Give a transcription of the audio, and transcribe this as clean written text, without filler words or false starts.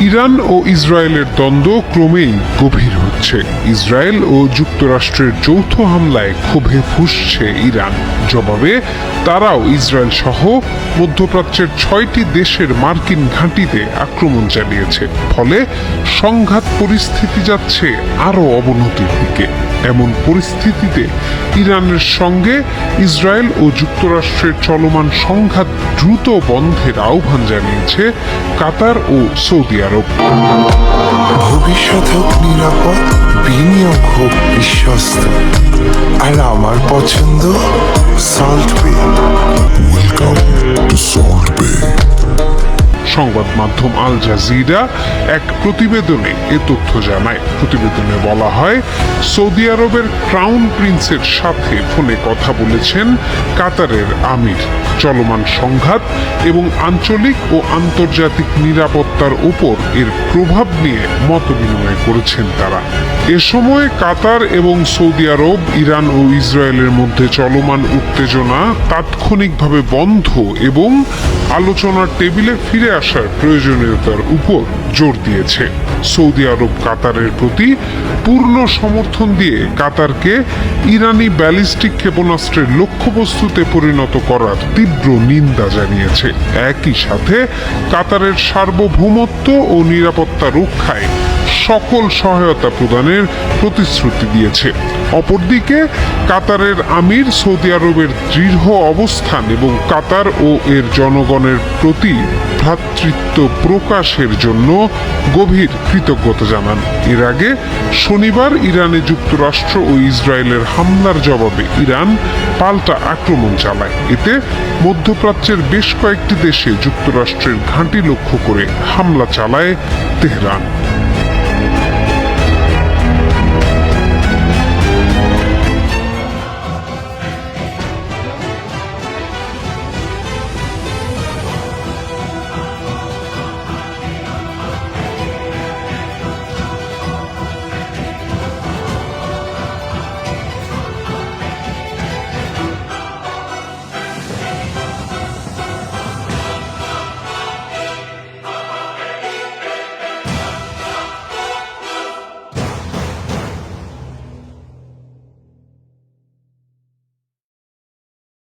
Iran ও ইসরায়েলের দ্বন্দ্ব ক্রমেই গভীর হচ্ছে। ইসরায়েল ও যুক্তরাষ্ট্রের যৌথ হামলায় ক্ষোভে ফুঁসছে ইরান। জবাবে তারাও ইসরায়েল সহ মধ্যপ্রাচ্যের 6টি দেশের মার্কিন ঘাঁটিতে আক্রমণ চালিয়েছে। ফলে সংঘাত পরিস্থিতি যাচ্ছে আরও অবনতির দিকে। এমন পরিস্থিতিতে ইরানের সঙ্গে ইসরায়েল ও যুক্তরাষ্ট্রের চলমান সংঘাত দ্রুত বন্ধের আহ্বান জানিয়েছে কাতার ও সৌদি আরব। ভবিষ্যৎ হোক নিরাপদ, বিনিয়োগ হোক বিশ্বস্ত, আর আমার পছন্দ সল্ট বে। ওয়েলকাম টু সল্ট বে। সংবাদ মাধ্যম আল জাজিরা এক প্রতিবেদনে এ তথ্য জানায়। প্রতিবেদনে বলা হয়, সৌদি আরবের ক্রাউন প্রিন্সের সাথে ফোনে কথা বলেছেন কাতারের আমির। চলমান সংঘাত এবং আঞ্চলিক ও আন্তর্জাতিক নিরাপত্তার উপর এর প্রভাব নিয়ে মতবিনিময় করেছেন তারা। এ সময় কাতার এবং সৌদি আরব ইরান ও ইসরায়েলের মধ্যে চলমান উত্তেজনা তাৎক্ষণিকভাবে বন্ধ এবং আলোচনার টেবিলে ফিরে আসার প্রয়োজনীয়তার উপর জোর দিয়েছে। সৌদি আরব কাতারের প্রতি পূর্ণ সমর্থন দিয়ে কাতারকে ইরানি ব্যালিস্টিক ক্ষেপণাস্ত্রের লক্ষ্যবস্তুতে পরিণত করার তীব্র নিন্দা জানিয়েছে। একই সাথে কাতারের সার্বভৌমত্ব ও নিরাপত্তা রক্ষায় সকল সহায়তা প্রদানের প্রতিশ্রুতি দিয়েছে। অপরদিকে কাতারের আমির সৌদি আরবের দৃঢ় অবস্থান এবং কাতার ও এর জনগণের প্রতি ভ্রাতৃত্ব প্রকাশের জন্য গভীর কৃতজ্ঞতা জানান। এর আগে শনিবার ইরানে যুক্তরাষ্ট্র ও ইসরায়েলের হামলার জবাবে ইরান পাল্টা আক্রমণ চালায়। এতে মধ্যপ্রাচ্যের বেশ কয়েকটি দেশে যুক্তরাষ্ট্রের ঘাঁটি লক্ষ্য করে হামলা চালায় তেহরান।